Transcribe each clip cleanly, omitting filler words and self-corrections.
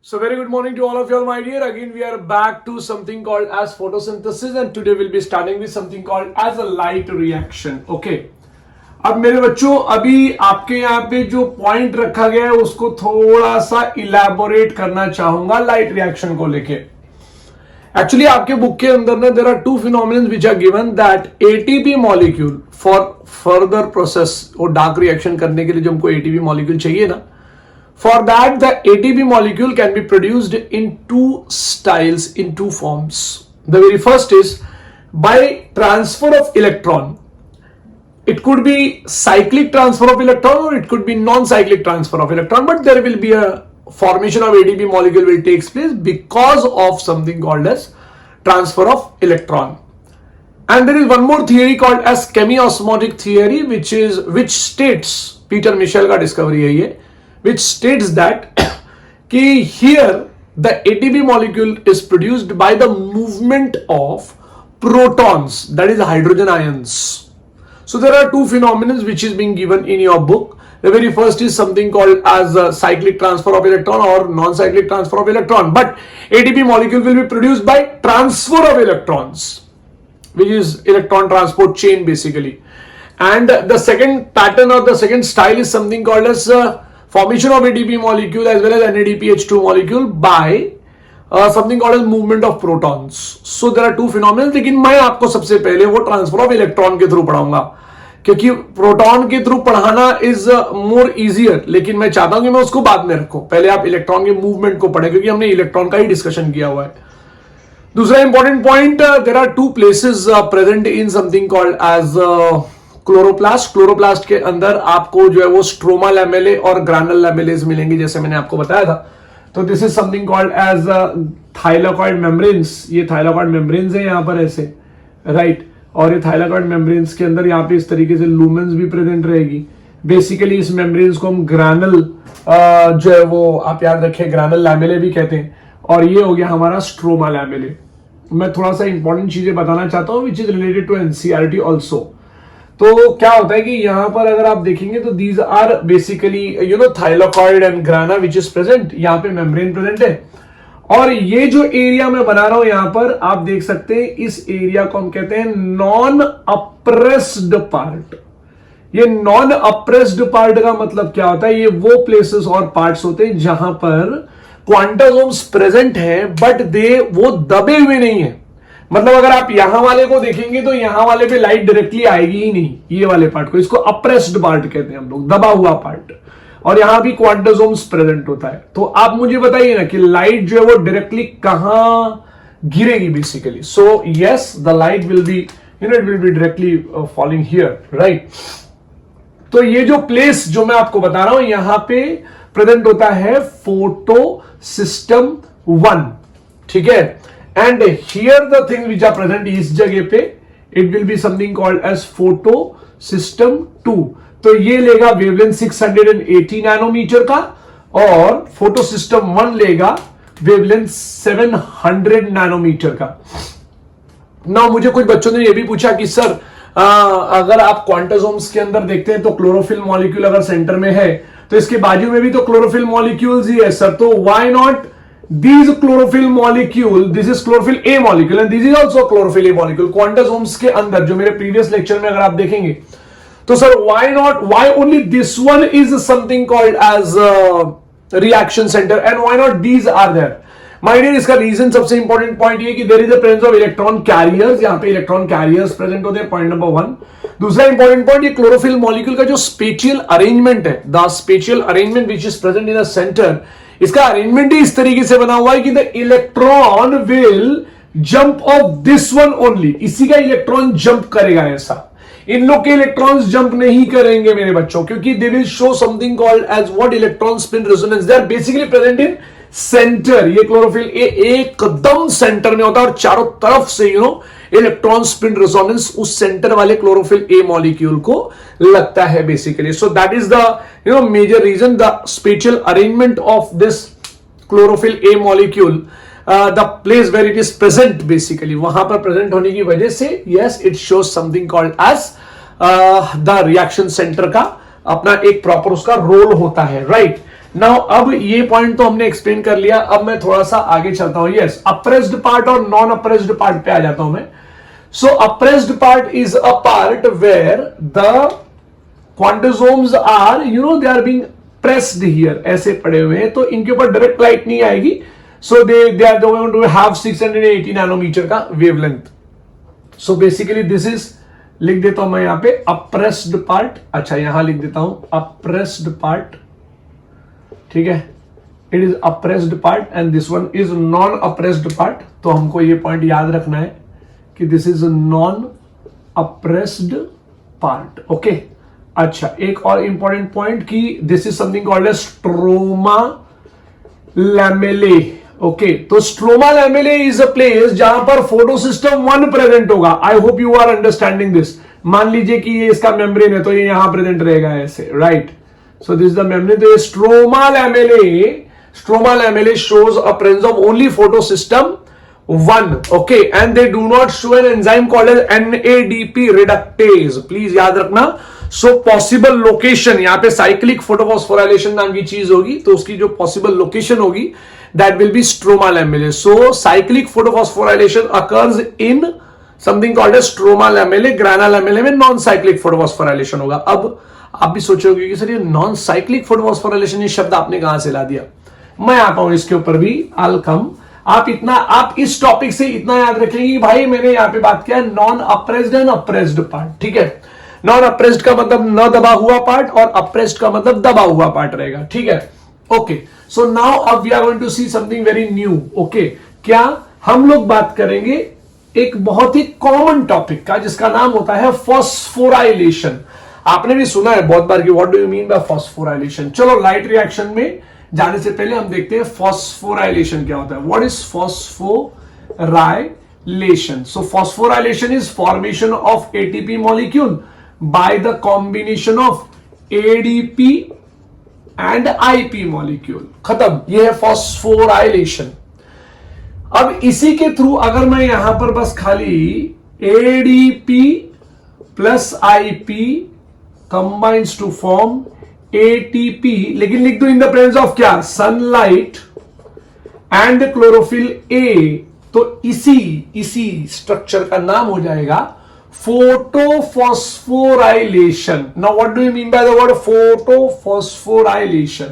So very good morning to all of you all, my dear. Again we are back to something called as photosynthesis and today we'll be starting with something called as a light reaction. Okay. अब मेरे बच्चों अभी आपके यहाँ पे जो point रखा गया है उसको थोड़ा सा इलैबोरेट करना चाहूंगा लाइट रिएक्शन को लेके. एक्चुअली आपके बुक के अंदर ना there are two phenomenon which are given that ATP molecule for further process और डार्क रिएक्शन करने के लिए जो हमको एटीपी मॉलिक्यूल चाहिए ना, for that the ATP molecule can be produced in two styles, in two forms. The very first is by transfer of electron. It could be cyclic transfer of electron or it could be non-cyclic transfer of electron, but there will be a formation of ATP molecule will takes place because of something called as transfer of electron. And there is one more theory called as chemiosmotic theory, which states, Peter Michel का discovery है ये, which states that कि here the ATP molecule is produced by the movement of protons, that is hydrogen ions. So there are two phenomena which is being given in your book. The very first is something called as a cyclic transfer of electron or non-cyclic transfer of electron, but ATP molecule will be produced by transfer of electrons, which is electron transport chain basically. And the second pattern or the second style is something called as formation of ATP molecule as well as NADPH2 molecule by something called as movement of protons. So there are two phenomena, लेकिन मैं आपको सबसे पहले वो transfer of electron के through पढ़ाऊंगा क्योंकि proton के थ्रू पढ़ाना इज मोर इजियर, लेकिन मैं चाहता हूं कि मैं उसको बाद में रखूं. पहले आप इलेक्ट्रॉन के मूवमेंट को पढ़ें क्योंकि हमने इलेक्ट्रॉन का ही डिस्कशन किया हुआ है. दूसरा important point, there are two places present in something called as chloroplast. Chloroplast के अंदर आपको जो है वो स्ट्रोमा लैमेले और ग्रैनुल लैमेलेस मिलेंगे जैसे मैंने आपको बताया था. तो this is something called as thylakoid membranes. ये थाइलाकॉइड मेम्ब्रेन्स है यहाँ पर ऐसे, राइट. और ये थाइलाकॉइड मेम्ब्रेन्स के अंदर यहाँ पे इस तरीके से लूमेंस भी प्रेजेंट रहेगी. बेसिकली इस मेम्ब्रेन्स को हम ग्रैनुल जो है वो आप याद रखें ग्रैनुल लैमेले भी कहते हैं. और ये हो गया हमारा स्ट्रोमा लैमेले. मैं थोड़ा सा इंपॉर्टेंट चीजें बताना चाहता हूँ which is related to NCERT also. तो क्या होता है कि यहां पर अगर आप देखेंगे तो these are basically thylakoid and grana which is present. यहाँ पे मेम्ब्रेन प्रेजेंट है और ये जो एरिया मैं बना रहा हूं यहां पर आप देख सकते हैं इस एरिया को हम कहते हैं नॉन अप्रेस्ड पार्ट. ये नॉन अप्रेस्ड पार्ट का मतलब क्या होता है, ये वो प्लेसेस और पार्ट्स होते हैं जहां पर क्वांटासोम्स प्रेजेंट है बट वो दबे हुए नहीं है. मतलब अगर आप यहां वाले को देखेंगे तो यहां वाले पे लाइट डायरेक्टली आएगी ही नहीं. ये वाले पार्ट को इसको अप्रेस्ड पार्ट कहते हैं हम लोग, दबा हुआ पार्ट. और यहां भी क्वांटासोम्स प्रेजेंट होता है. तो आप मुझे बताइए ना कि लाइट जो है वो डायरेक्टली कहां गिरेगी basically. So yes, the light will be it will be directly falling here, right. तो ये जो प्लेस जो मैं आपको बता रहा हूं यहां पे प्रेजेंट होता है फोटो सिस्टम 1, ठीक है. And here the things which are present इस जगह पे it will be something called as photo system 2. तो ये लेगा वेवलेंथ 680 नैनोमीटर का और फोटो सिस्टम 1 लेगा वेवलेंथ 700 नैनोमीटर का. ना मुझे कुछ बच्चों ने ये भी पूछा कि सर अगर आप क्वांटासोम्स के अंदर देखते हैं तो क्लोरोफिल मॉलिक्यूल अगर सेंटर में है तो इसके बाजू में भी तो क्लोरोफिल मॉलिक्यूल्स ही है सर, तो why not these chlorophyll molecule, this is chlorophyll A molecule and this is also chlorophyll A molecule. क्वांटासोम्स के अंदर जो मेरे प्रीवियस लेक्चर में अगर आप देखेंगे तो sir why only this one is something called as reaction center and why not these are there? My dear, इसका रीजन सबसे इंपॉर्टेंट पॉइंट ये कि there is a presence of electron carriers. यहाँ पे इलेक्ट्रॉन कैरियर्स प्रेजेंट होते हैं, point number 1. दूसरा important point, ये क्लोरोफिल मॉलिक्यूल का जो स्पेशियल अरेंजमेंट है, the spatial arrangement which is present in the centre, इसका अरेंजमेंट ही इस तरीके से बना हुआ है कि the electron will jump of this one only. इसी का इलेक्ट्रॉन जंप करेगा. ऐसा इन लोग के इलेक्ट्रॉन्स जंप नहीं करेंगे मेरे बच्चों क्योंकि they will show something called as what electron spin resonance. They are basically present in centre. ये क्लोरोफिल ए एकदम सेंटर में होता है और चारों तरफ से इलेक्ट्रॉन स्पिन रेजोनेंस उस सेंटर वाले क्लोरोफिल ए मॉलिक्यूल को लगता है basically. So that is the major reason, the spatial arrangement of this chlorophyll A molecule, the place where it is present basically, वहां पर प्रेजेंट होने की वजह से yes it shows something called as the reaction centre का अपना एक proper उसका रोल होता है, राइट. नाउ अब ये पॉइंट तो हमने एक्सप्लेन कर लिया, अब मैं थोड़ा सा आगे चलता हूं. यस, अप्रेस्ड पार्ट और नॉन अप्रेस्ड पार्ट पे आ जाता हूं मैं. So appressed part is a part where the quantasomes are they are being pressed here, ऐसे पड़े हुए हैं, तो इनके ऊपर डायरेक्ट लाइट नहीं आएगी. So they are going to have 680 nanometer का wavelength. So basically this is, लिख देता हूं मैं यहां पे अप्रेस्ड पार्ट. अच्छा, यहां लिख देता हूं अप्रेस्ड पार्ट. ठीक है, it is appressed part and this one is non appressed part. तो हमको ये पॉइंट याद रखना है कि this is non appressed part. Okay. अच्छा, एक और इंपॉर्टेंट पॉइंट कि this is something called as stroma lamellae. Okay, तो stroma lamellae is a place जहां पर फोटोसिस्टम 1 प्रेजेंट होगा. I hope you are understanding this. मान लीजिए कि ये इसका मेम्ब्रेन है, तो ये यहां प्रेजेंट रहेगा ऐसे, right. So this is the membrane. तो ये stroma लैमेले shows a presence of only photosystem 1. Okay, and they do not show an enzyme called as NADP reductase. Please याद रखना. सो पॉसिबल लोकेशन, यहां पे साइक्लिक फोटोफॉस्फोराइलेशन नाम की चीज होगी, तो उसकी जो पॉसिबल लोकेशन होगी that will be stroma lamellae. So cyclic photophosphorylation occurs in something called as stroma lamellae. Grana lamellae में नॉन साइक्लिक फोटोफॉस्फोराइलेशन होगा. अब आप भी सोचोगे कि सर ये नॉन साइक्लिक फोटोफॉस्फोराइलेशन, ये शब्द आपने कहां से ला दिया. मैं आता हूं इसके ऊपर भी, आई कम. आप इस टॉपिक से इतना याद रखेंगे कि भाई मैंने यहां पे बात किया non apprised and apprised part. ठीक है, नॉन अप्रेस्ड का मतलब न दबा हुआ पार्ट और अप्रेस्ड का मतलब दबा हुआ पार्ट रहेगा. ठीक है. ओके, सो नाउ अब we are going to see something very new. Okay, क्या हम लोग बात करेंगे एक बहुत ही कॉमन टॉपिक का, जिसका नाम होता है फॉस्फोराइलेशन. आपने भी सुना है बहुत बार कि what do you mean bye phosphorylation. चलो लाइट रिएक्शन में जाने से पहले हम देखते हैं फॉस्फोराइलेशन क्या होता है. What is phosphorylation? So phosphorylation is formation of ATP molecule by the combination of ADP and IP molecule. खत्म, ये है फॉस्फोराइलेशन. अब इसी के थ्रू अगर मैं यहां पर बस खाली ADP plus IP combines to form ATP, लेकिन लिख दो इन द प्रेजेंस ऑफ क्या, सनलाइट एंड क्लोरोफिल A, तो इसी स्ट्रक्चर का नाम हो जाएगा photophosphorylation. Now what do you mean by the word photophosphorylation?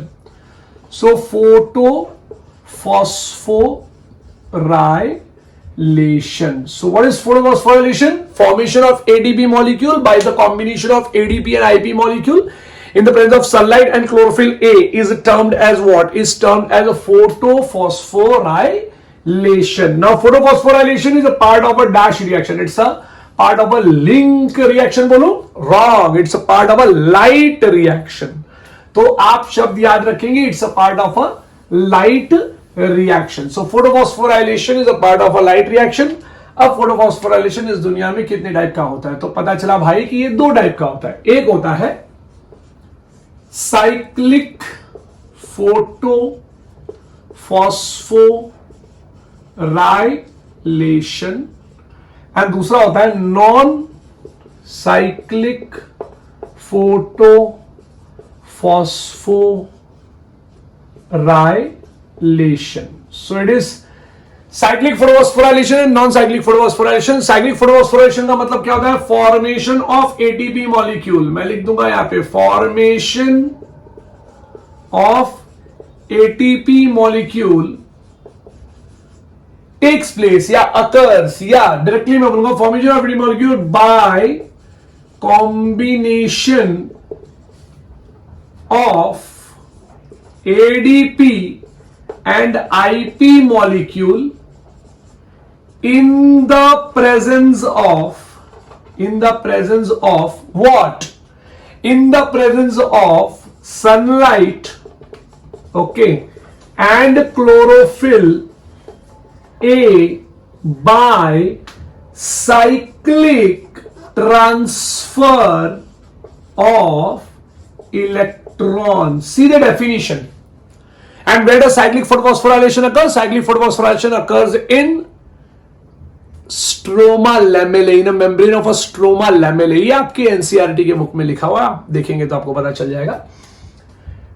So photophosphorylation. So what is photophosphorylation? Formation of ADP molecule by the combination of ADP and IP molecule in the presence of sunlight and chlorophyll A is termed as what? Is termed as a photophosphorylation. Now photophosphorylation is a part of a dash reaction. It's a part of a link reaction. बोलो wrong, it's a part of a light reaction. तो आप शब्द याद रखेंगे, it's a part of a light reaction. So photophosphorylation is a part of a light reaction. अब photophosphorylation इस दुनिया में कितने टाइप का होता है, तो पता चला भाई कि ये 2 टाइप का होता है. एक होता है साइक्लिक फोटोफॉस्फोराइलेशन एंड दूसरा होता है non cyclic photophosphorylation. So it is cyclic photophosphorylation and non cyclic photophosphorylation. Cyclic photophosphorylation का मतलब क्या होता है, फॉर्मेशन ऑफ एटीपी मॉलिक्यूल. मैं लिख दूंगा यहां पे formation of ATP molecule takes place या occurs या directly मैं बोलूंगा formation of ATP molecule by combination of ADP and IP molecule in the presence of what? In the presence of sunlight, okay, and chlorophyll A by cyclic transfer of electrons. See the definition. And where does cyclic photophosphorylation occur? Cyclic photophosphorylation occurs in stroma lamellae, in a membrane of a stroma lamellae. ये आपके NCERT के book में लिखा हुआ है, आप देखेंगे तो आपको पता चल जाएगा.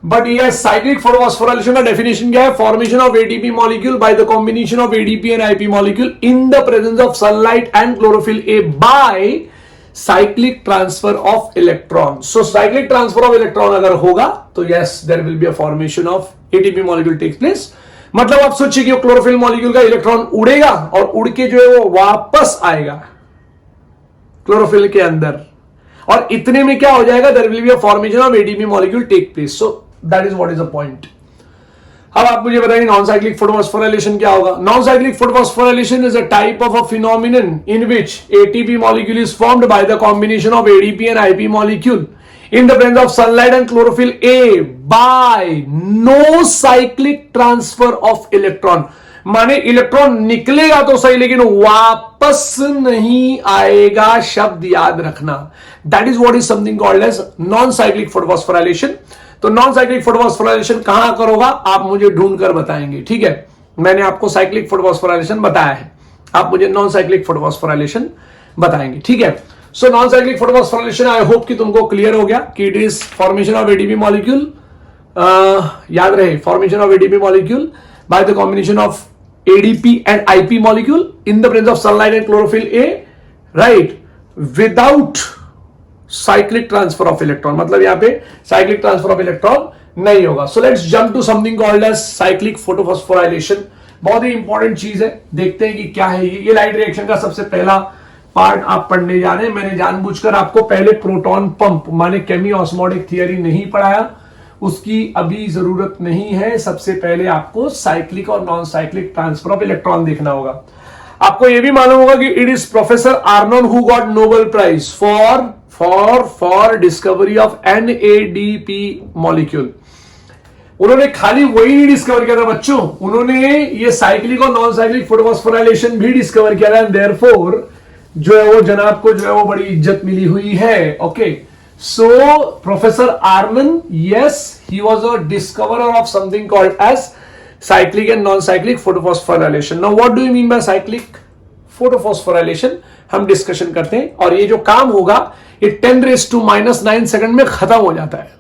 बट ये साइक्लिक फोटोफॉस्फोराइलेशन का डेफिनेशन क्या है? Formation of ATP molecule by the combination of ADP and IP molecule in the presence of sunlight and chlorophyll A by cyclic transfer of electron. So cyclic transfer of electron अगर होगा तो yes there will be a formation of ATP molecule takes place. मतलब आप सोचिए कि chlorophyll molecule का electron उड़ेगा और उड़ के जो है वो वापस आएगा क्लोरोफिल के अंदर, और इतने में क्या हो जाएगा? There will be a formation of ATP molecule take place. So that is what is the point. अब आप मुझे बताइए नॉन साइक्लिक फोटोफॉस्फोराइलेशन क्या होगा? Non cyclic photophosphorylation is a type of a phenomenon in which ATP molecule is formed by the combination of ADP and IP molecule in the presence of sunlight and chlorophyll A by no cyclic transfer of electron. माने electron निकलेगा तो सही लेकिन वापस नहीं आएगा. शब्द याद रखना. That is what is something called as non cyclic photophosphorylation. तो नॉन साइक्लिक फोटोफॉस्फोराइलेशन कहां करोगा आप मुझे ढूंढ कर बताएंगे. ठीक है, मैंने आपको साइक्लिक फोटोफॉस्फोराइलेशन बताया है, आप मुझे नॉन साइक्लिक फोटोफॉस्फोराइलेशन बताएंगे. ठीक है, so non cyclic photophosphorylation I hope कि तुमको क्लियर हो गया कि it is formation of ADP molecule. याद रहे, formation of ADP molecule by the combination of ADP and IP molecule in the presence of sunlight and chlorophyll A, right, without cyclic transfer of electron. मतलब यहां पे cyclic transfer of electron नहीं होगा. So let's jump to something called as cyclic photophosphorylation. बहुत ही important चीज है, देखते हैं कि क्या है ये लाइट रिएक्शन का सबसे पहला पार्ट आप पढ़ने जा रहे हैं. मैंने जानबूझकर आपको पहले प्रोटॉन पंप माने केमी ऑस्मोटिक थियरी नहीं पढ़ाया, उसकी अभी जरूरत नहीं है. सबसे पहले आपको साइक्लिक और non cyclic transfer of electron देखना होगा. आपको यह भी मालूम होगा कि it is professor Arnon who got Nobel prize for discovery of NADP मॉलिक्यूल. उन्होंने खाली वही नहीं डिस्कवर किया था बच्चों, उन्होंने ये साइक्लिक और नॉन साइक्लिक फोटोफॉस्फोराइलेशन भी डिस्कवर किया था. देयरफॉर जो है वो जनाब को जो है वो बड़ी इज्जत मिली हुई है. Okay, so professor Arnon, yes, he was a discoverer of something called as cyclic and non cyclic photophosphorylation. Now what do you mean by cyclic photophosphorylation हम डिस्कशन करते हैं, और ये जो काम होगा ये 10⁻⁹ सेकंड में खत्म हो जाता है.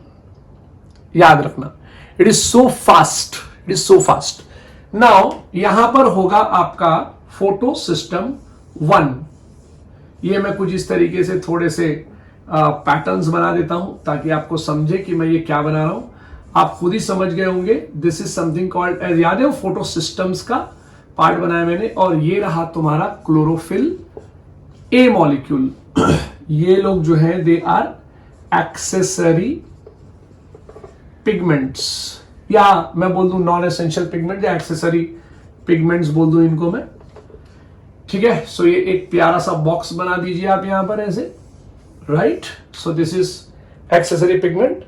याद रखना, it is so fast, it is so fast. Now यहां पर होगा आपका फोटो सिस्टम 1. ये मैं कुछ इस तरीके से थोड़े से पैटर्न्स बना देता हूं ताकि आपको समझे कि मैं ये क्या बना रहा हूं. आप खुद ही समझ गए होंगे. This is something called as, याद है फोटो सिस्टम्स का पार्ट बनाया मैंने, और ये रहा तुम्हारा क्लोरोफिल ए मॉलिक्यूल. ये लोग जो है दे आर एक्सेसरी पिगमेंट्स, या मैं बोल दूं नॉन एसेंशियल पिगमेंट या एक्सेसरी पिगमेंट्स बोल दूं इनको मैं. ठीक है, सो ये एक प्यारा सा बॉक्स बना दीजिए आप यहां पर ऐसे, right. So this is accessory pigment,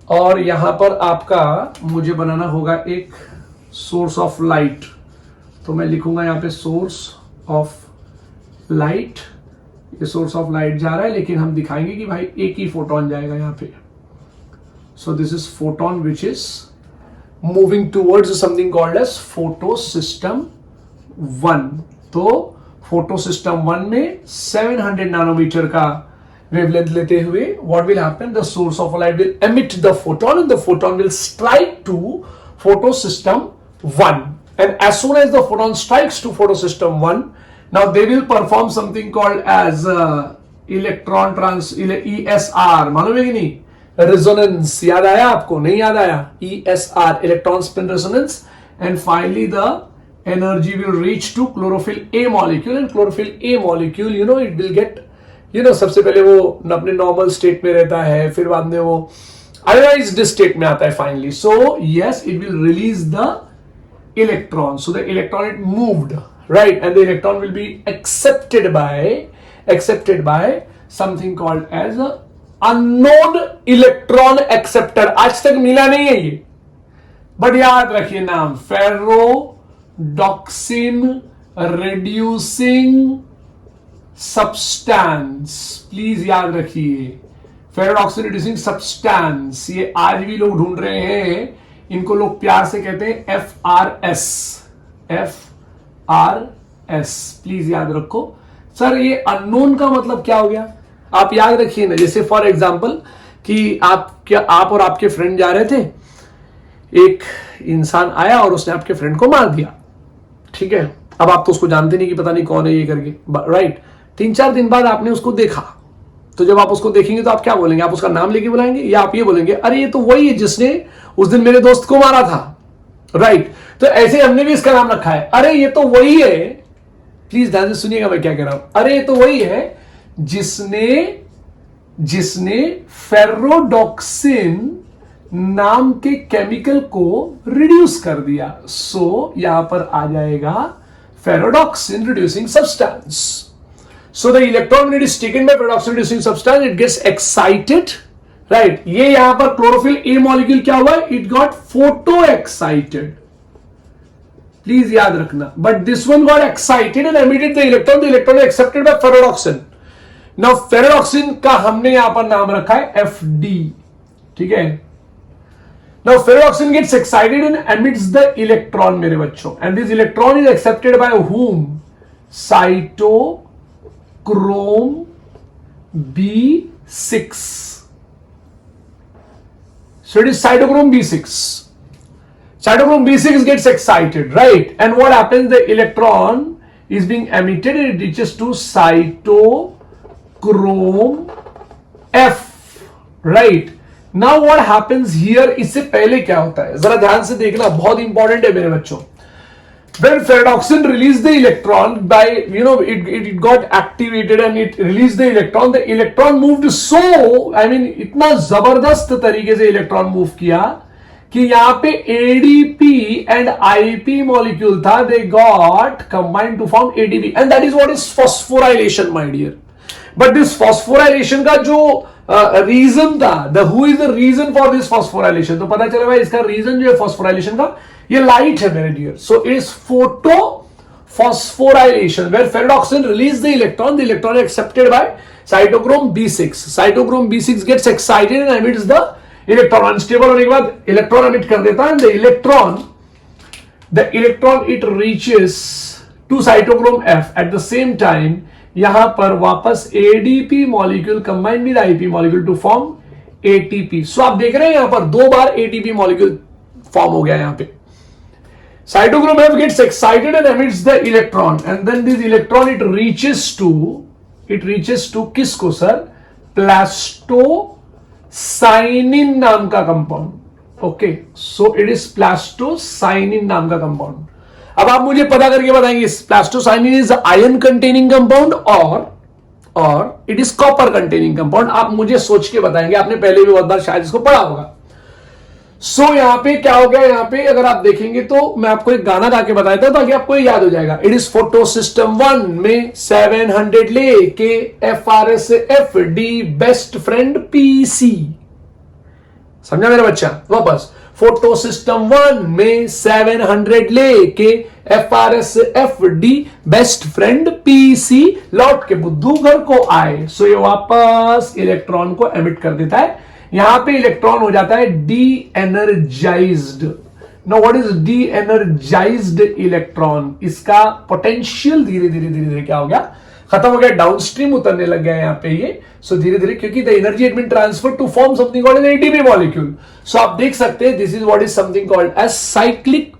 और यहां पर आपका मुझे बनाना होगा एक सोर्स ऑफ लाइट. तो मैं लिखूंगा यहां पे सोर्स ऑफ लाइट. ये सोर्स ऑफ लाइट जा रहा है, लेकिन हम दिखाएंगे कि भाई एक ही फोटोन जाएगा यहां पे. So this is photon which is moving towards something called as photo system 1. तो फोटो सिस्टम 1 में 700 नैनोमीटर का वेवलेंथ लेते हुए what will happen, the source of light will emit the photon and the photon will strike to photosystem 1, and as soon as the photon strikes to photosystem 1, now they will perform something called as electron ESR. मालूम है कि नहीं? Resonance याद आया आपको? नहीं याद आया? ESR, electron spin resonance, and finally the energy will reach to chlorophyll A molecule, and chlorophyll A molecule, you know, it will get, you know, सबसे पहले वो अपने नॉर्मल स्टेट में रहता है, फिर बाद में वो आयोनाइज्ड स्टेट में आता है finally. So yes, it will release the electron. So the electron it moved, right, and the electron will be accepted by something called as unknown electron acceptor. आज तक मिला नहीं है ये, बट याद रखिए नाम, फेरोडॉक्सिन रिड्यूसिंग सब्सटेंस. प्लीज याद रखिए, फेरोडॉक्सिन रिड्यूसिंग सब्सटेंस. ये आज भी लोग ढूंढ रहे हैं, इनको लोग प्यार से कहते हैं FRS. प्लीज याद रखो. सर ये अननोन का मतलब क्या हो गया? आप याद रखिए ना, जैसे फॉर एग्जाम्पल कि आप और आपके फ्रेंड जा रहे थे एक इंसान आया और उसने आपके फ्रेंड को मार दिया, ठीक है। अब आप तो उसको जानते नहीं कि पता नहीं कौन है ये करके, राइट। 3-4 दिन बाद आपने उसको देखा, तो जब आप उसको देखेंगे तो आप क्या बोलेंगे? आप उसका नाम लेके बुलाएंगे या आप ये बोलेंगे अरे ये तो वही है जिसने उस दिन मेरे दोस्त को मारा था, राइट। तो ऐसे हमने भी इसका नाम रखा है, अरे ये तो वही है, प्लीज ध्यान से सुनिएगा मैं क्या कह रहा हूं। अरे ये तो वही है जिसने फेरोडॉक्सिन नाम के केमिकल को रिड्यूस कर दिया। सो यहां पर आ जाएगा ferredoxin reducing substance. So the electron when it is taken by ferredoxin reducing substance it gets excited, right. ये यहां पर क्लोरोफिल ए मॉलिक्यूल क्या हुआ? It got photo excited, please याद रखना। But this one got excited and emitted the electron accepted by ferredoxin. Now ferredoxin का हमने यहां पर नाम रखा है एफडी, ठीक है। Now ferroxin gets excited and emits the electron, मेरे बच्चों, and this electron is accepted by whom? Cytochrome B6. So it is cytochrome B6. Cytochrome B6 gets excited, right? And what happens? The electron is being emitted and it reaches to cytochrome F, right? Now what happens here? इससे पहले क्या होता है जरा ध्यान से देखना, बहुत इंपॉर्टेंट है मेरे बच्चों। When ferroxin released the electron by, it got activated and it released the electron. The electron moved so, इतना जबरदस्त तरीके से इलेक्ट्रॉन मूव किया कि यहां पे ADP एंड IP मॉलिक्यूल था, they got combined to form ADP and that is what is phosphorylation, my dear. But this phosphorylation का जो रीजन था, who is the reason for this phosphorylation, तो पता चला भाई इसका रीजन जो है फॉस्फोराइलेशन का ये लाइट है मेरे dear. So it is photo phosphorylation where ferredoxin release the electron accepted by cytochrome B6। Cytochrome B6 gets excited and emits the electron. Unstable होने के बाद इलेक्ट्रॉन एमिट कर देता है, the electron it reaches to cytochrome F। At the same time यहां पर वापस ADP molecule combined with IP molecule to form ATP। सो आप देख रहे हैं यहां पर 2 बार ATP मॉलिक्यूल फॉर्म हो गया यहां पे। Cytochrome F gets excited and emits the electron and then this electron it reaches to किसको सर? प्लास्टोसाइनिन नाम का compound, okay. So it is plastocyanin नाम का कंपाउंड। अब आप मुझे पता करके बताएंगे plastocyanin is iron containing compound और it is copper containing compound. आप मुझे सोच के बताएंगे, आपने पहले भी बहुत बार शायद इसको पढ़ा होगा। सो यहां पे क्या हो गया? यहां पे अगर आप देखेंगे तो मैं आपको एक गाना गा के बताया था ताकि आपको याद हो जाएगा। इट इज फोटो सिस्टम 1 में 700 लेके FRSFD बेस्ट फ्रेंड PC। समझा मेरा बच्चा? वापस फोटो सिस्टम 1 में 700 लेके FRSFD बेस्ट फ्रेंड PC लौट के बुद्धू घर को आए। सो ये वापस इलेक्ट्रॉन को एमिट कर देता है। यहां पे इलेक्ट्रॉन हो जाता है D energised. Know what is D energised electron? इसका पोटेंशियल धीरे धीरे क्या हो गया? खत्म हो गया, डाउनस्ट्रीम उतरने लग गया यहां पे ये। सो धीरे धीरे क्योंकि the energy had been transferred to form something called an ATP molecule. सो आप देख सकते हैं this is what is something called as cyclic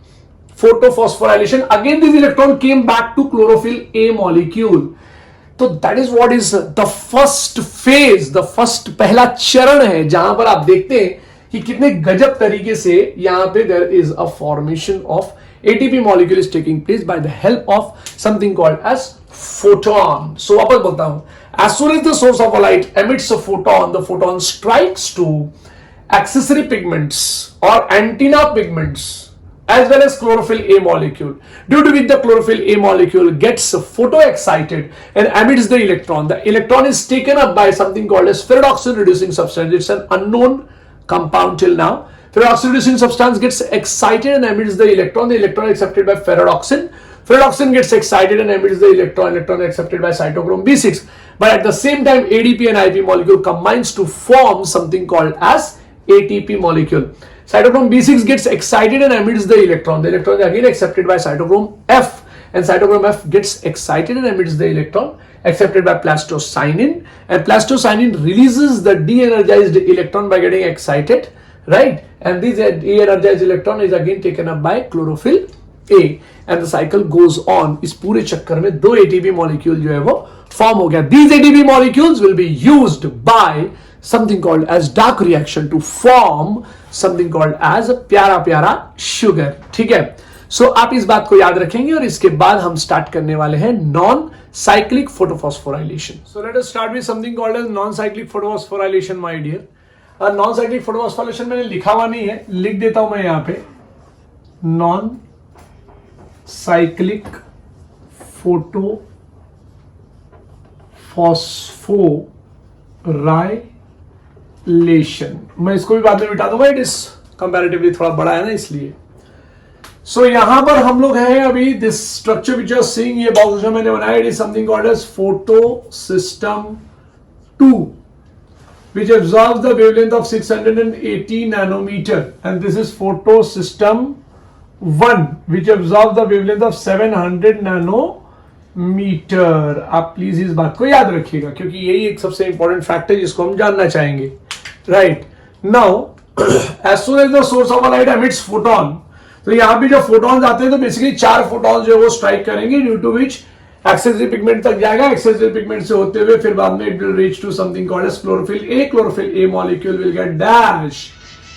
photophosphorylation. Again this electron came back to chlorophyll A molecule. तो that is what is the first phase, the first पहला चरण है जहां पर आप देखते हैं कि कितने गजब तरीके से यहां पे there is a formation of ATP molecule is taking place by the help of something called as photon. So वापस बोलता हूं, as soon as the source of a light emits a photon, the photon strikes to accessory pigments or antenna pigments as well as chlorophyll A molecule, due to which the chlorophyll A molecule gets photo excited and emits the electron. The electron is taken up by something called as ferredoxin reducing substance. It's an unknown compound till now. Ferredoxin reducing substance gets excited and emits the electron. The electron is accepted by ferredoxin. Ferredoxin gets excited and emits the electron. Electron is accepted by cytochrome B6. But at the same time, ADP and IP molecule combines to form something called as ATP molecule. Cytochrome B6 gets excited and emits the electron. The electron is again accepted by cytochrome F. And cytochrome F gets excited and emits the electron, accepted by plastocyanin. And plastocyanin releases the de-energized electron by getting excited right? And this de-energized electron is again taken up by chlorophyll A and the cycle goes on. इस पूरे चक्कर में दो ATP molecule जो है वो form हो गया. These ATP molecules will be used by something called as dark reaction to form something called as प्यारा प्यारा sugar. ठीक है? So आप इस बात को याद रखेंगे और इसके बाद हम स्टार्ट करने वाले हैं non cyclic photophosphorylation. So let us start with something called as non-cyclic photophosphorilation, my dear. Non cyclic photophosphorylation मैंने लिखा हुआ नहीं है, लिख देता हूं मैं यहां पे नॉन साइक्लिक फोटोफॉस्फोराइलेशन. मैं इसको भी बाद में मिटा दूंगा, इट इज कंपैरेटिवली थोड़ा बड़ा है ना इसलिए. सो यहां पर हम लोग हैं अभी this structure which are seeing, ये बॉक्स जो मैंने बनाया it is something called as photo system 2 which absorbs the wavelength of 680 nanometer, and this is photosystem 1 which absorbs the wavelength of 700 nanometer. आप प्लीज इस बात को याद रखिएगा क्योंकि यही एक सबसे इंपॉर्टेंट फैक्ट है जिसको हम जानना चाहेंगे. Right now as soon as the source of a light emits photon, तो यहां पे जब फोटॉन्स आते हैं तो बेसिकली 4 फोटॉन्स जो है वो स्ट्राइक करेंगे due to which accessory pigment तक जाएगा. एक्सेसरी पिगमेंट से होते हुए फिर बाद में it will reach to something called as chlorophyll A. Chlorophyll A molecule will get dash.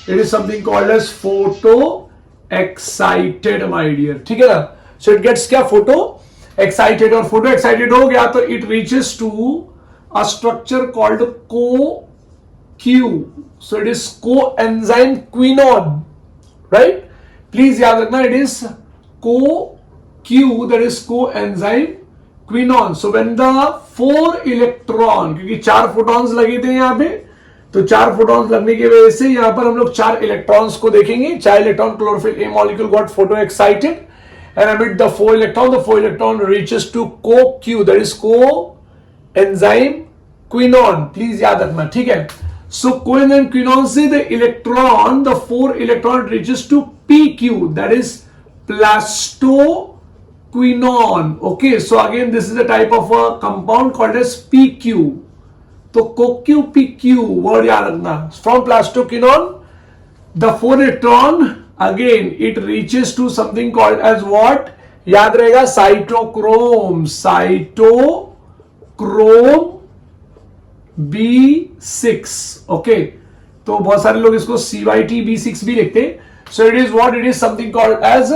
It is something called as photo excited, my dear. ठीक है ना? सो इट गेट्स क्या? Photo excited. और फोटो एक्साइटेड हो गया तो it reaches to a structure called co Q. So it is coenzyme quinone. Right, please याद रखना it is co Q, that is coenzyme quinone. So when the 4 electron, क्योंकि 4 photons लगे थे यहां पे, तो 4 फोटॉन्स लगने की वजह से यहां पर हम लोग 4 इलेक्ट्रॉन्स को देखेंगे. 4 electron chlorophyll A molecule got photo excited and emit the 4 electron. The 4 electron reaches to co Q, that is coenzyme quinone. Please याद रखना. ठीक है? सो को एंजाइम क्विनोन से the electron, the 4 electron reaches to PQ, that is plastoquinone. Okay, so again this is a type of a compound called as PQ. तो CoQ PQ word याद रखना. From plastoquinone, the 4 electron again it reaches to something called as what? याद रहेगा cytochrome. Cytochrome B6. Okay, तो बहुत सारे लोग इसको CYT B6 भी लिखते हैं. So it is what? It is something called as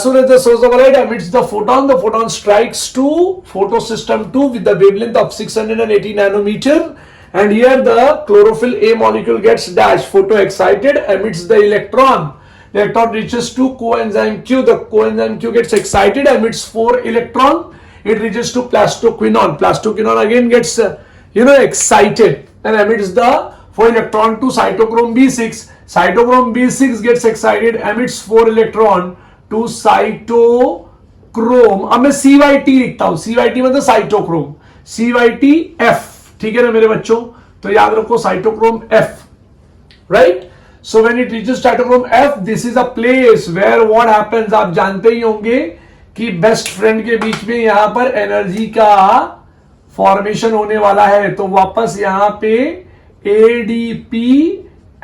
soon as the source of light emits the photon strikes to photosystem 2 with the wavelength of 680 nanometer, and here the chlorophyll A molecule gets dash photo excited, emits the electron. The electron reaches to coenzyme Q. The coenzyme Q gets excited, emits 4 electron. It reaches to plastoquinone. Plastoquinone again gets excited and emits the 4 electron to cytochrome B6. Cytochrome B6 gets excited, emits 4 electron to cytochrome. अब मैं CYT लिखता हूं. CYT मतलब cytochrome. CYT F. ठीक है ना मेरे बच्चों? तो याद रखो cytochrome F. Right? So when it reaches cytochrome F, this is a place where what happens, आप जानते ही होंगे कि बेस्ट फ्रेंड के बीच में यहां पर एनर्जी का फॉर्मेशन होने वाला है. तो वापस यहां पे ADP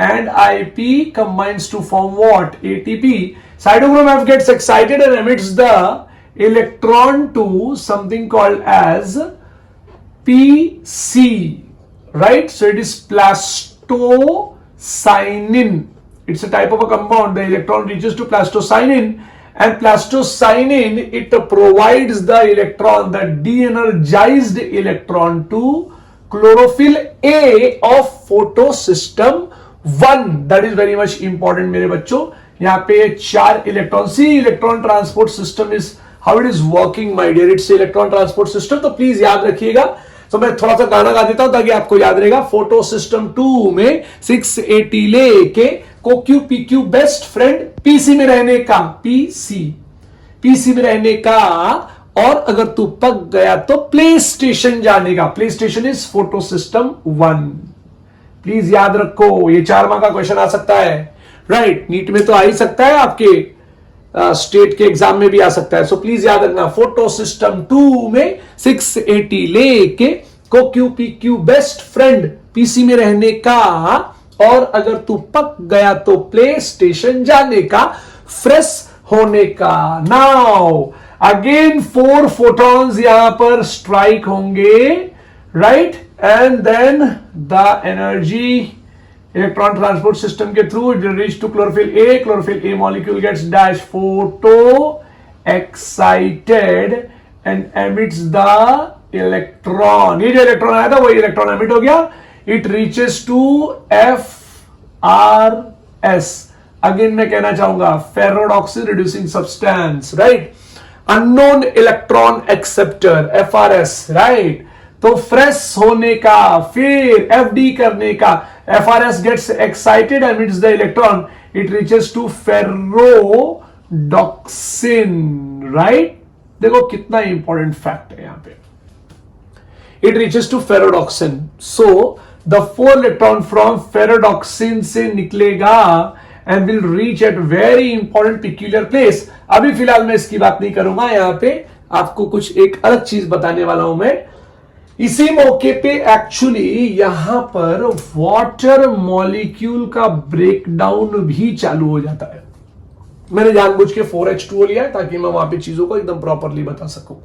and IP combines to form what? ATP. Cytochrome F gets excited and emits the electron to something called as PC. Right? So it is plastocyanin. It's a type of a compound. The electron reaches to plastocyanin, and plastocyanin it provides the electron, the de-energized electron to chlorophyll A of photosystem 1. That is very much important मेरे बच्चों. यहाँ पे 4 electron. See electron transport system is how it is working, my dear. It's electron transport system. तो please याद रखिएगा. तो मैं थोड़ा सा गाना गा देता हूं ताकि आपको याद रहेगा. फोटो सिस्टम 2 में 680 लेके Coco PQ best friend PC में रहने का. पीसी में रहने का. और अगर तू पक गया तो प्ले स्टेशन जाने का. Play station is photo system 1. Please याद रखो. ये 4 मार्क का क्वेश्चन आ सकता है. राइट, नीट में तो आ ही सकता है, आपके स्टेट के एग्जाम में भी आ सकता है. सो प्लीज याद रखना. फोटो सिस्टम 2 में 680 लेके Coco PQ best friend PC में रहने का. और अगर तू पक गया तो प्ले स्टेशन जाने का, फ्रेश होने का। नाउ अगेन 4 फोटॉन्स यहां पर स्ट्राइक होंगे, right, and then the energy electron transport system के through it will reach to chlorophyll A molecule gets dash photo excited and emits the electron. ये जो इलेक्ट्रॉन आया था वही इलेक्ट्रॉन एमिट हो गया, it reaches to FRS। Again मैं कहना चाहूंगा ferredoxin reducing substance, right, unknown electron acceptor FRS, right. तो फ्रेश होने का, फिर FD करने का, FRS gets excited emits the electron, it reaches to ferredoxin, right. देखो कितना इंपॉर्टेंट फैक्ट है यहां पे, it reaches to ferredoxin. So the 4 electron from ferredoxin से निकलेगा and will reach at very important peculiar place. अभी फिलहाल मैं इसकी बात नहीं करूंगा, यहां पे आपको कुछ एक अलग चीज बताने वाला हूं मैं। इसी मौके पे एक्चुअली यहां पर वाटर मॉलिक्यूल का ब्रेकडाउन भी चालू हो जाता है। मैंने जानबूझ के 4H2O लिया है ताकि मैं वहां पे चीजों को एकदम प्रॉपरली बता सकूं।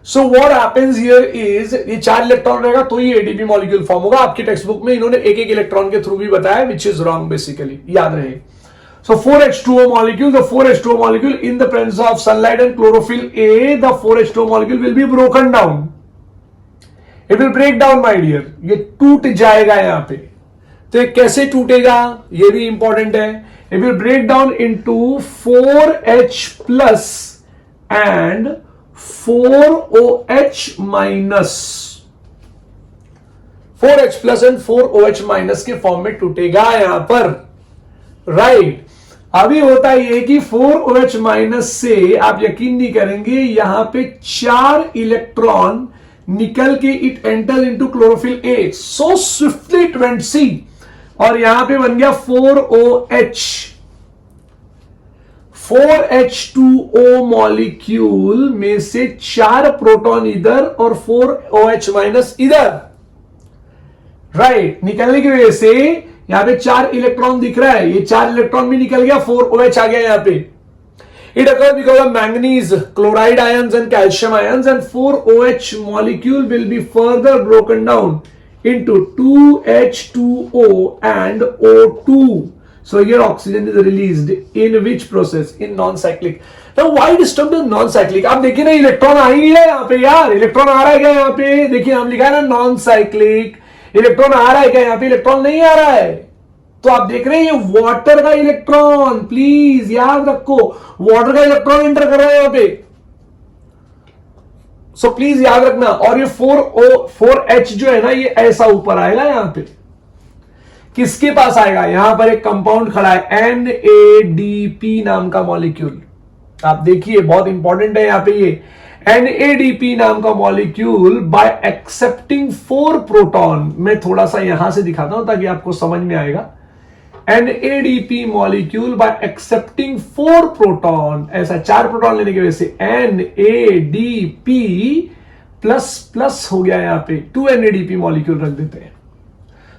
So what happens here is, ये 4 इलेक्ट्रॉन रहेगा तो ही एडीपी मॉलिक्यूल फॉर्म होगा। आपकी टेक्स्ट बुक में इन्होंने एक इलेक्ट्रॉन के थ्रू भी बताया, विच इज रॉन्ग बेसिकली, याद रहे। So 4H2O molecule, the 4H2O molecule in the presence of sunlight and chlorophyll a, the 4H2O molecule will be broken down, it will break down my dear, ये टूट जाएगा यहां पे। तो ये कैसे टूटेगा ये भी इंपॉर्टेंट है। It will break down into 4H plus and 4OH minus, 4H plus and 4OH minus के फॉर्म में टूटेगा यहां पर, राइट। अभी होता ये कि 4OH माइनस से आप यकीन नहीं करेंगे यहां पे 4 इलेक्ट्रॉन निकल के it enter into chlorophyll a, so swiftly it went see, और यहां पे बन गया 4OH। 4H2O मॉलिक्यूल में से 4 प्रोटॉन इधर और 4OH माइनस इधर, राइट। निकलने की वजह से यहां पे 4 इलेक्ट्रॉन दिख रहा है, ये 4 इलेक्ट्रॉन भी निकल गया, 4OH आ गया यहां पे। It occurs because of manganese chloride ions and calcium ions, and 4OH molecule will be further broken down into 2H2O and O2. So here oxygen is released in which process? In non-cyclic. Now why disturb the non-cyclic? आप देखिए ना electron आ ही नहीं है यहाँ पे यार, electron आ रहा है क्या यहाँ पे? देखिए हम लिखा है ना नॉन साइक्लिक, इलेक्ट्रॉन आ रहा है क्या यहाँ पे? इलेक्ट्रॉन नहीं आ रहा है। तो आप देख रहे हैं ये वाटर का इलेक्ट्रॉन, प्लीज याद रखो वाटर का इलेक्ट्रॉन एंटर कर रहा है यहाँ पे, सो प्लीज याद रखना। और ये 4H जो है ना ये ऐसा ऊपर आएगा, यहां पे किसके पास आएगा? यहां पर एक कंपाउंड खड़ा है NADP नाम का मॉलिक्यूल, आप देखिए बहुत इंपॉर्टेंट है यहां पे ये NADP नाम का मॉलिक्यूल बाय एक्सेप्टिंग 4 प्रोटॉन। मैं थोड़ा सा यहां से दिखाता हूं ताकि आपको समझ में आएगा। NADP molecule by accepting 4 proton, ऐसा 4 प्रोटॉन लेने की वजह से NADP प्लस प्लस हो गया, यहां पे 2 NADP मॉलिक्यूल रख देते हैं।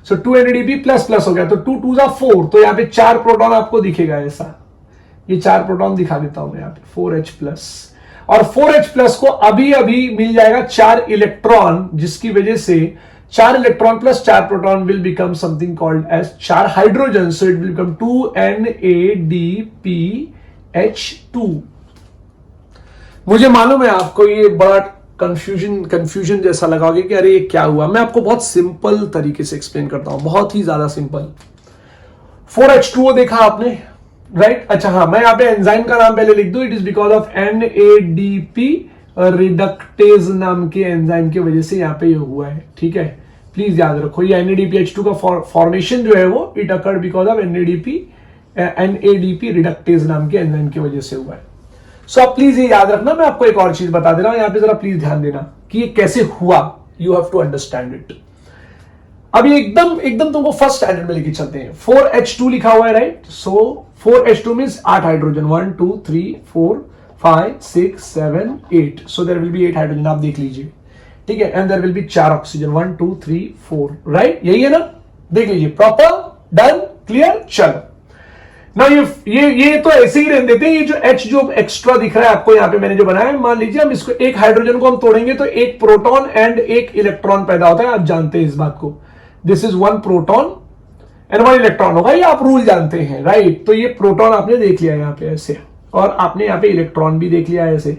सो 2 NADP प्लस प्लस हो गया, तो 2 2 4, तो यहां पे 4 प्रोटॉन आपको दिखेगा ऐसा, ये 4 प्रोटॉन दिखा देता हूं मैं यहां पे 4H प्लस, और 4H प्लस को अभी अभी मिल जाएगा 4 इलेक्ट्रॉन, जिसकी वजह से 4 electron plus 4 proton will become something called as 4 hydrogen, so it will become 2 NADPH2। मुझे मालूम है आपको ये बड़ा कंफ्यूजन जैसा लगाओगे कि अरे ये क्या हुआ। मैं आपको बहुत सिंपल तरीके से एक्सप्लेन करता हूं, बहुत ही ज्यादा सिंपल। 4H2O देखा आपने, राइट? अच्छा हाँ, मैं यहां पे एंजाइम का नाम पहले लिख दूं, it is because of NADP reductase नाम के एंजाइम की वजह से यहां पे ये हुआ है, ठीक है? प्लीज याद रखो ये NADPH2 का फॉर्मेशन जो है वो it occurred because of NADP reductase नाम के एंजाइम की वजह से हुआ है। सो आप प्लीज ये याद रखना। मैं आपको एक और चीज बता दे रहा हूं यहां पे, जरा प्लीज ध्यान देना कि ये कैसे हुआ, you have to understand it. अभी एकदम तुमको फर्स्ट स्टैंडर्ड में लेके चलते हैं। 4H2 लिखा हुआ है, right? So 4H2 means 8 hydrogen, 1 2 3 4 5 6 7 8, so there will be 8 hydrogen, आप देख लीजिए, ठीक है? And there will be 4 oxygen, 1 2 3 4, right? यही है ना, देख लीजिए प्रॉपर। Done, clear. चलो ना ये तो ऐसे ही रहने देते हैं। ये जो H जो एक्स्ट्रा दिख रहा है आपको यहाँ पे मैंने जो बनाया है, मान लीजिए हम इसको एक हाइड्रोजन को हम तोड़ेंगे तो एक प्रोटॉन एंड एक इलेक्ट्रॉन पैदा होता है। आप जानते हैं इस बात को, this is 1 proton and 1 electron होगा, ये आप रूल जानते हैं, राइट। तो ये प्रोटॉन आपने देख लिया यहाँ पे ऐसे, और आपने यहाँ पे इलेक्ट्रॉन भी देख लिया ऐसे।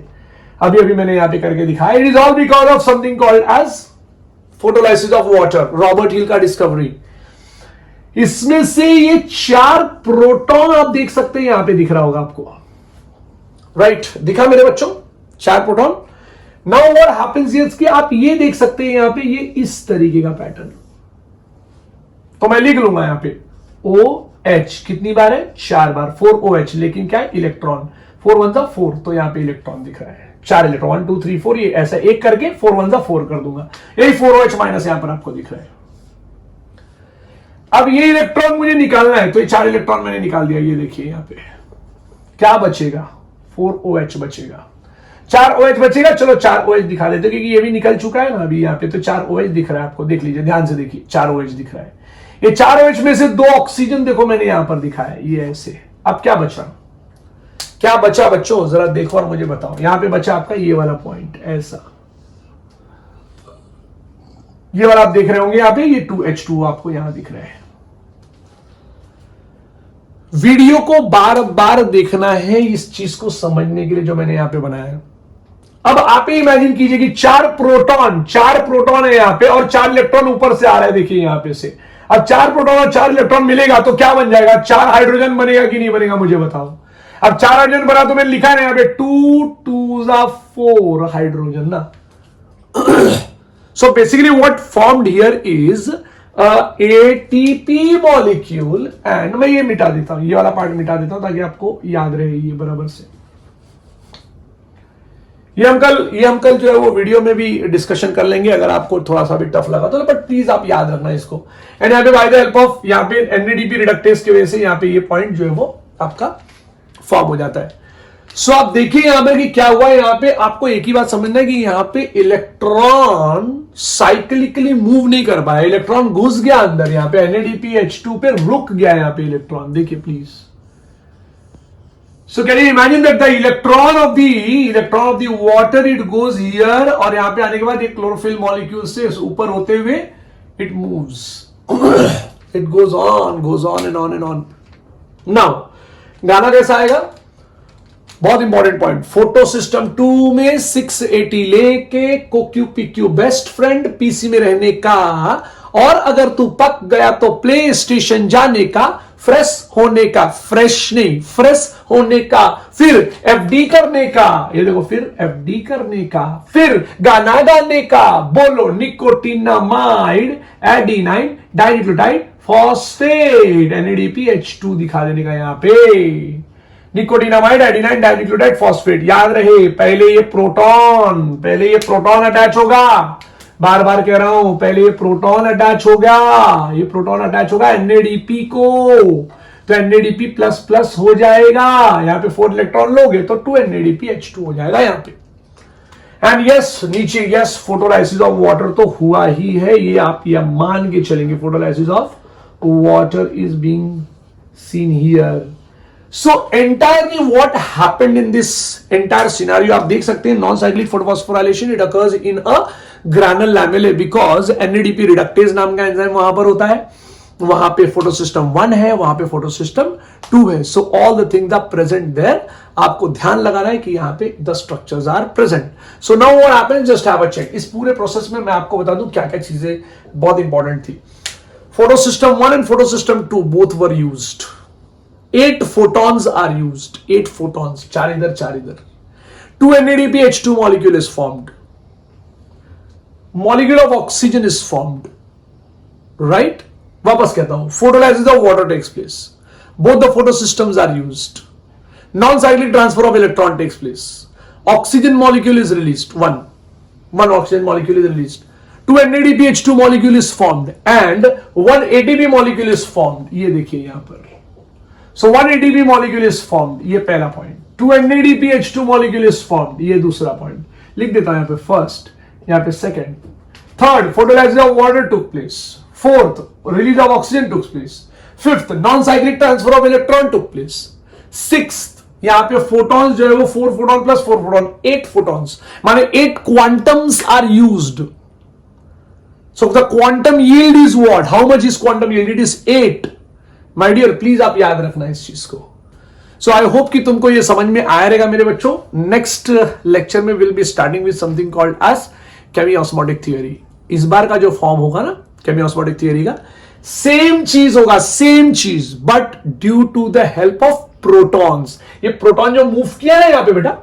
अभी अभी मैंने यहाँ पे करके दिखाया। It is all because of something called as photolysis of water, Robert Hill का डिस्कवरी। इसमें से ये 4 प्रोटॉन आप देख सकते हैं, यहां पे दिख रहा होगा आपको, राइट। दिखा मेरे बच्चों 4 proton. Now what happens is कि आप ये देख सकते हैं यहां पे ये इस तरीके का पैटर्न। तो मैं लिख लूंगा यहां पे OH कितनी बार है, 4 बार, 4OH, लेकिन क्या है इलेक्ट्रॉन, 4 1 जा 4, तो यहां पे इलेक्ट्रॉन दिख रहा है 4 इलेक्ट्रॉन, 1 2 3 4, ये ऐसा एक करके 4 1 जा 4 कर दूंगा, यही 4OH माइनस यहां पर आपको दिख रहा है। अब ये इलेक्ट्रॉन मुझे निकालना है, तो ये 4 इलेक्ट्रॉन मैंने निकाल दिया। ये देखिए यहां पे क्या बचेगा, 4OH बचेगा, 4OH बचेगा। चलो 4OH दिखा देते क्योंकि ये भी निकल चुका है ना अभी यहाँ पे, तो 4OH दिख रहा है आपको, देख लीजिए ध्यान से देखिए, 4OH दिख रहा है। ये 4OH में से 2 ऑक्सीजन देखो मैंने यहां पर दिखाया, ये ऐसे। अब क्या बचा, क्या बचा बच्चों, जरा देखो और मुझे बताओ। यहां पे बचा आपका ये वाला पॉइंट, ऐसा, ये वाला आप देख रहे होंगे यहां पे, ये 2H2 आपको यहां दिख रहा है। वीडियो को बार बार देखना है इस चीज को समझने के लिए जो मैंने यहां पे बनाया है। अब आप ही इमेजिन कीजिए कि 4 प्रोटॉन है यहां पे और 4 इलेक्ट्रॉन ऊपर से आ रहा है, देखिए यहां पे से। अब 4 प्रोटॉन और 4 इलेक्ट्रॉन मिलेगा तो क्या बन जाएगा, 4 हाइड्रोजन बनेगा कि नहीं बनेगा, मुझे बताओ। अब 4 हाइड्रोजन बना तो मैंने लिखा है यहां पे 2 2 4 हाइड्रोजन ना। So basically what formed here is ATP molecule, and मैं ये मिटा देता हूं, ये वाला पार्ट मिटा देता हूं ताकि आपको याद रहे ये बराबर से। ये हम कल जो है वो वीडियो में भी डिस्कशन कर लेंगे अगर आपको थोड़ा सा भी टफ लगा तो, बट प्लीज आप याद रखना इसको। एंड यहाँ पे बाय द हेल्प ऑफ यहाँ पे NADP रिडक्टेज की वजह से यहाँ पे ये पॉइंट जो है वो आपका फॉर्म हो जाता है। सो आप देखिए यहां पे कि क्या हुआ, यहां पे आपको एक ही बात समझना है कि यहां पे इलेक्ट्रॉन साइक्लिकली मूव नहीं कर पाया, इलेक्ट्रॉन घुस गया अंदर, यहां पे NADPH2 पे रुक गया यहां पे इलेक्ट्रॉन, देखिए please. So can you imagine that the electron of the water it goes here, और यहां पे आने के बाद एक क्लोरोफिल मॉलिक्यूल से ऊपर होते हुए it moves, it goes on and on and on. Now गाना कैसा आएगा, बहुत इंपॉर्टेंट पॉइंट। फोटो सिस्टम 2 में 680 लेके Coco PQ best friend, PC में रहने का, और अगर तू पक गया तो प्ले स्टेशन जाने का, फ्रेश होने का, फ्रेश नहीं फ्रेश होने का, फिर FD करने का, ये देखो फिर FD करने का, फिर गाना गाने का, बोलो nicotinamide adenine dinucleotide phosphate, NADPH2 दिखा देने का यहां पे, निकोटिनामाइड एडिनाइन डाइन्यूक्लियोटाइड फॉस्फेट। याद रहे पहले ये प्रोटॉन अटैच होगा, बार बार कह रहा हूं, पहले ये प्रोटॉन अटैच होगा NADP को, तो NADP प्लस प्लस हो जाएगा, यहां पे 4 इलेक्ट्रॉन लोगे तो 2 NADPH2 हो जाएगा यहां पे। एंड यस नीचे यस फोटोलाइसिस ऑफ वाटर तो हुआ ही है, ये आप ये मान के चलेंगे, photolysis of water is being seen here. So entirely what happened in this entire scenario, आप देख सकते हैं non cyclic photophosphorylation it occurs in a granule lamellae because NADP reductase नाम का एंजाइम वहां पर होता है, वहां पे फोटोसिस्टम 1 है, वहां पे फोटोसिस्टम 2 है। So all the things are present there, आपको ध्यान लगाना है कि यहां पे the structures are present. So now what happens, just have a check. इस पूरे प्रोसेस में मैं आपको बता दूं क्या क्या चीजें बहुत इंपॉर्टेंट थी। Photosystem 1 and photosystem 2 both were used, 8 photons are used, 8 photons, 4 इधर 4 इधर। 2 NADPH2 molecule is formed, molecule of oxygen is formed, right? वापस कहता हूं, photolysis of water takes place, both the photosystems are used, non-cyclic transfer of electron takes place, oxygen molecule is released, one oxygen molecule is released, 2 NADPH2 molecule is formed and 1 ATP molecule is formed। ये देखिए यहां पर, so 1 ATP molecule is formed, ये पहला point. 2 NADPH2 molecule is formed, ये दूसरा point. लिख देता हूं यहां पे फर्स्ट, यहां पे second, third photolysis of water took place, fourth release of oxygen took place, fifth, non cyclic transfer of electron took place. Sixth, यहां पे फोटॉन्स जो है वो 4 फोटॉन प्लस 4 फोटॉन, 8 फोटॉन्स, माने 8 quantums are used. So the quantum yield is what? How much is quantum yield? It is 8. My dear, please आप याद रखना इस चीज को। So I hope कि तुमको ये समझ में आया रहेगा मेरे बच्चों। नेक्स्ट लेक्चर में will be starting with something called as chemiosmotic theory. इस बार का जो फॉर्म होगा ना केमियोस्मोटिक थियरी का, सेम चीज होगा, सेम चीज, but due to the help of protons. ये प्रोटॉन जो मूव किया है यहां पे बेटा,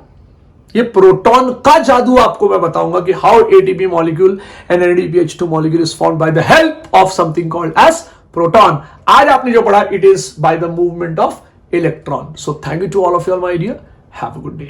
ये प्रोटॉन का जादू आपको मैं बताऊंगा कि how ATP molecule and NADPH two molecule is formed by the help of something called as proton. आज आपने जो पढ़ा, it is by the movement of electron. So thank you to all of you all my dear, have a good day.